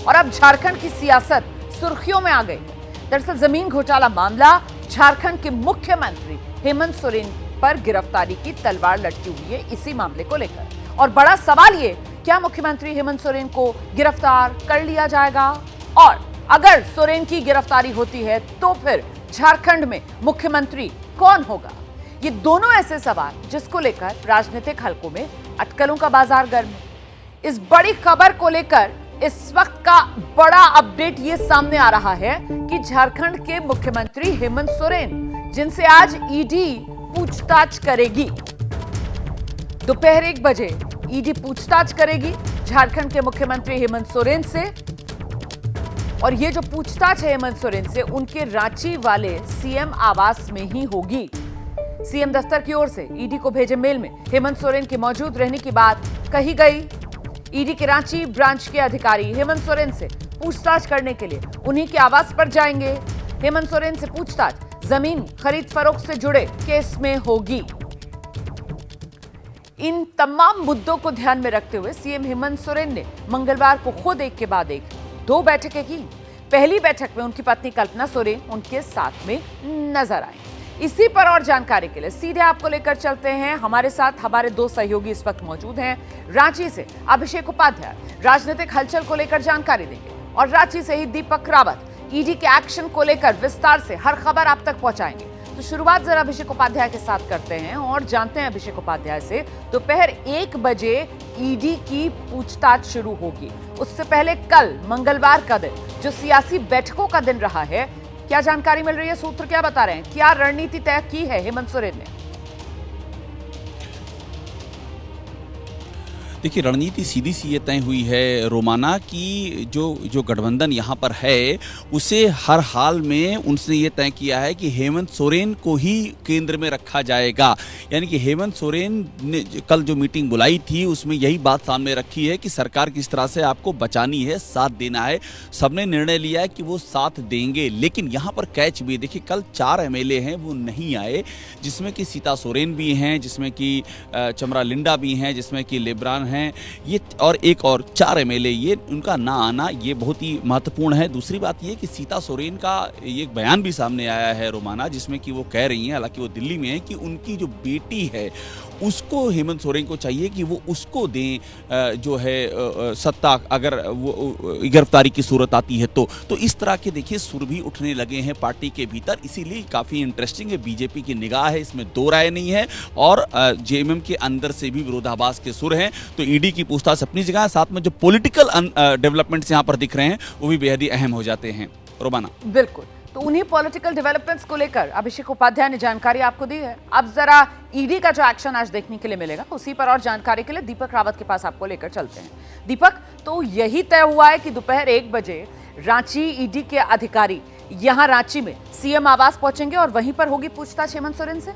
और अब झारखंड की सियासत सुर्खियों में आ गई है। दरअसल जमीन घोटाला मामला झारखंड के मुख्यमंत्री हेमंत सोरेन पर गिरफ्तारी की तलवार लटकी हुई है इसी मामले को लेकर। और बड़ा सवाल ये, क्या मुख्यमंत्री हेमंत सोरेन को गिरफ्तार कर लिया जाएगा? और अगर सोरेन की गिरफ्तारी होती है तो फिर झारखंड में मुख्यमंत्री कौन होगा? ये दोनों ऐसे सवाल जिसको लेकर राजनीतिक हलकों में अटकलों का बाजार गर्म है। इस बड़ी खबर को लेकर इस वक्त का बड़ा अपडेट ये सामने आ रहा है कि झारखंड के मुख्यमंत्री हेमंत सोरेन, जिनसे आज ईडी पूछताछ करेगी, दोपहर 1 बजे ईडी पूछताछ करेगी झारखंड के मुख्यमंत्री हेमंत सोरेन से। और ये जो पूछताछ है हेमंत सोरेन से, उनके रांची वाले सीएम आवास में ही होगी। सीएम दफ्तर की ओर से ईडी को भेजे मेल में हेमंत सोरेन के मौजूद रहने की बात कही गई। ईडी के रांची ब्रांच के अधिकारी हेमंत सोरेन से पूछताछ करने के लिए उन्हीं के आवास पर जाएंगे। हेमंत सोरेन से पूछताछ जमीन खरीद फरोख्त से जुड़े केस में होगी। इन तमाम मुद्दों को ध्यान में रखते हुए सीएम हेमंत सोरेन ने मंगलवार को खुद एक के बाद एक 2 बैठकें की। पहली बैठक में उनकी पत्नी कल्पना सोरेन उनके साथ में नजर आई। इसी पर और जानकारी के लिए सीधे आपको लेकर चलते हैं। हमारे साथ हमारे 2 सहयोगी इस वक्त मौजूद हैं। रांची से अभिषेक उपाध्याय राजनीतिक हलचल को लेकर जानकारी देंगे और रांची से ही दीपक रावत ईडी के एक्शन को लेकर विस्तार से हर खबर आप तक पहुंचाएंगे। तो शुरुआत जरा अभिषेक उपाध्याय के साथ करते हैं और जानते हैं अभिषेक उपाध्याय से, दोपहर 1 बजे ईडी की पूछताछ शुरू होगी। उससे पहले कल मंगलवार का दिन जो सियासी बैठकों का दिन रहा है, क्या जानकारी मिल रही है? सूत्र क्या बता रहे हैं? क्या रणनीति तय की है हेमंत सोरेन ने? देखिए, रणनीति सीधी सी ये तय हुई है रोमाना की जो गठबंधन यहाँ पर है उसे हर हाल में उनसे ये तय किया है कि हेमंत सोरेन को ही केंद्र में रखा जाएगा। यानी कि हेमंत सोरेन ने कल जो मीटिंग बुलाई थी उसमें यही बात सामने रखी है कि सरकार किस तरह से आपको बचानी है, साथ देना है। सबने निर्णय लिया है कि वो साथ देंगे, लेकिन यहाँ पर कैच भी, देखिए कल 4 एमएलए हैं वो नहीं आए, जिसमें कि सीता सोरेन भी हैं, जिसमें कि चमरा लिंडा भी हैं, जिसमें कि लेब्रान हैं, ये और एक और 4 एमएलए, ये उनका ना आना ये बहुत ही महत्वपूर्ण है। दूसरी बात ये कि सीता सोरेन का ये एक बयान भी सामने आया है रोमाना, जिसमें कि वो कह रही हैं, हालांकि वो दिल्ली में है, कि उनकी जो बेटी है उसको हेमंत सोरेन को चाहिए कि वो उसको दें जो है सत्ता, अगर वो गिरफ्तारी की सूरत आती है तो इस तरह के देखिए सुर भी उठने लगे हैं पार्टी के भीतर। इसीलिए काफ़ी इंटरेस्टिंग है, बीजेपी की निगाह है, इसमें 2 राय नहीं है, और जेएमएम के अंदर से भी विरोधाभास के सुर हैं। तो ईडी की पूछताछ अपनी जगह है, साथ में जो पॉलिटिकल डेवलपमेंट्स यहाँ पर दिख रहे हैं वो भी बेहद ही अहम हो जाते हैं रोमाना। बिल्कुल, तो उन्हीं पॉलिटिकल डेवलपमेंट्स को लेकर अभिषेक उपाध्याय ने जानकारी आपको दी है। अब जरा ईडी का जो एक्शन आज देखने के लिए मिलेगा उसी पर और जानकारी के लिए दीपक रावत के पास आपको लेकर चलते हैं। दीपक, तो यही तय हुआ है कि दोपहर 1 बजे रांची ईडी के अधिकारी यहां रांची में सीएम आवास पहुंचेंगे और वहीं पर होगी पूछताछ हेमंत सोरेन से?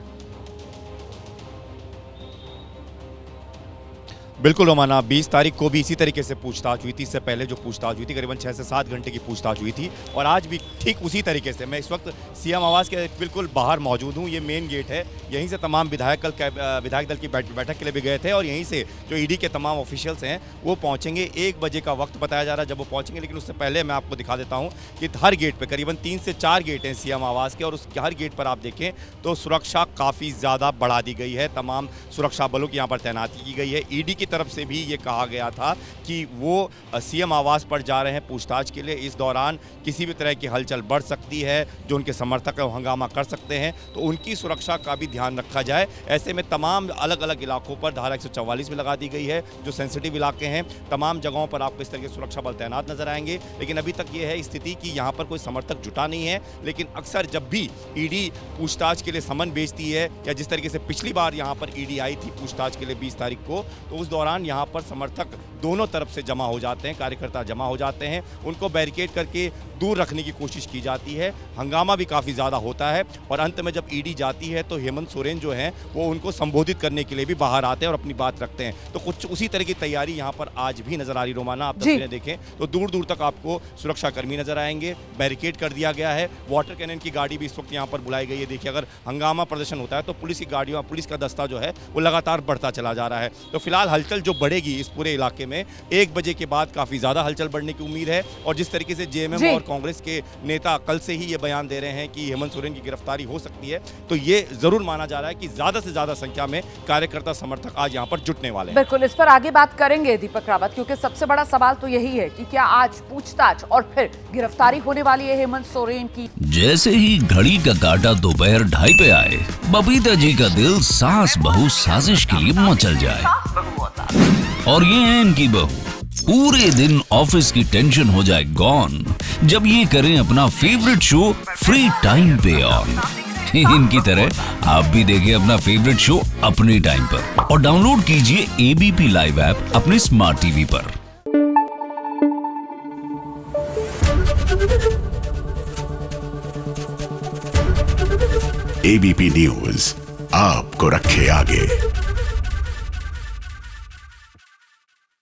बिल्कुल रोमाना, 20 तारीख को भी इसी तरीके से पूछताछ हुई थी। इससे पहले जो पूछताछ हुई थी करीबन 6 से 7 घंटे की पूछताछ हुई थी, और आज भी ठीक उसी तरीके से। मैं इस वक्त सीएम आवास के बिल्कुल बाहर मौजूद हूँ। ये मेन गेट है, यहीं से तमाम विधायक दल की बैठक के लिए भी गए थे, और यहीं से जो ईडी के तमाम ऑफिशियल्स हैं वो पहुँचेंगे। 1 बजे का वक्त बताया जा रहा है जब वो पहुँचेंगे, लेकिन उससे पहले मैं आपको दिखा देता हूँ कि हर गेट पर करीबन 3 से 4 गेट हैं सीएम आवास के, और उस हर गेट पर आप देखें तो सुरक्षा काफ़ी ज़्यादा बढ़ा दी गई है। तमाम सुरक्षा बलों की यहाँ पर तैनाती की गई है। ईडी की तरफ से भी ये कहा गया था कि वो सीएम आवास पर जा रहे हैं पूछताछ के लिए। इस दौरान किसी भी तरह की हलचल बढ़ सकती है, जो उनके समर्थक हैं वो हंगामा कर सकते हैं, तो उनकी सुरक्षा का भी ध्यान रखा जाए। ऐसे में तमाम अलग अलग इलाकों पर धारा 144 में लगा दी गई है। जो सेंसिटिव इलाके हैं तमाम जगहों पर आपको इस तरह के सुरक्षा बल तैनात नजर आएंगे। लेकिन अभी तक ये है स्थिति कि यहाँ पर कोई समर्थक जुटा नहीं है। लेकिन अक्सर जब भी ईडी पूछताछ के लिए समन भेजती है, या जिस तरीके से पिछली बार यहाँ पर ईडी आई थी पूछताछ के लिए 20 तारीख को, तो उस दौरान यहाँ पर समर्थक दोनों तरफ से जमा हो जाते हैं, कार्यकर्ता जमा हो जाते हैं, उनको बैरिकेड करके दूर रखने की कोशिश की जाती है। हंगामा भी काफ़ी ज़्यादा होता है, और अंत में जब ईडी जाती है तो हेमंत सोरेन जो हैं वो उनको संबोधित करने के लिए भी बाहर आते हैं और अपनी बात रखते हैं। तो कुछ उसी तरह की तैयारी यहाँ पर आज भी नजर आ रही रोमाना। आप तस्वीरें देखें तो दूर दूर तक आपको सुरक्षाकर्मी नजर आएंगे, बैरिकेड कर दिया गया है। वाटर कैनन की गाड़ी भी इस वक्त यहाँ पर बुलाई गई है। देखिए, अगर हंगामा प्रदर्शन होता है तो पुलिस की गाड़ियों, पुलिस का दस्ता जो है वो लगातार बढ़ता चला जा रहा है। तो फिलहाल हलचल हलचल जो बढ़ेगी इस पूरे इलाके में, 1 बजे के बाद काफी ज्यादा हलचल बढ़ने की उम्मीद है। और जिस तरीके से जेएमएम और कांग्रेस के नेता कल से ही ये बयान दे रहे हैं कि हेमंत सोरेन की गिरफ्तारी हो सकती है, तो ये जरूर माना जा रहा है कि ज्यादा से ज्यादा संख्या में कार्यकर्ता समर्थक आज यहाँ पर जुटने वाले हैं। बिल्कुल, इस पर आगे बात करेंगे दीपक रावत, क्योंकि सबसे बड़ा सवाल तो यही है कि क्या आज पूछताछ और फिर गिरफ्तारी होने वाली है हेमंत सोरेन की। जैसे ही घड़ी का काटा दोपहर 2:30 पे आए, बबीता जी का दिल सास बहू साजिश के लिए मचल जाए। और ये है इनकी बहू, पूरे दिन ऑफिस की टेंशन हो जाए गॉन जब ये करें अपना फेवरेट शो फ्री टाइम पे ऑन। इनकी तरह आप भी देखिए अपना फेवरेट शो अपने टाइम पर और डाउनलोड कीजिए एबीपी लाइव ऐप अपने स्मार्ट टीवी पर। एबीपी न्यूज आपको रखे आगे।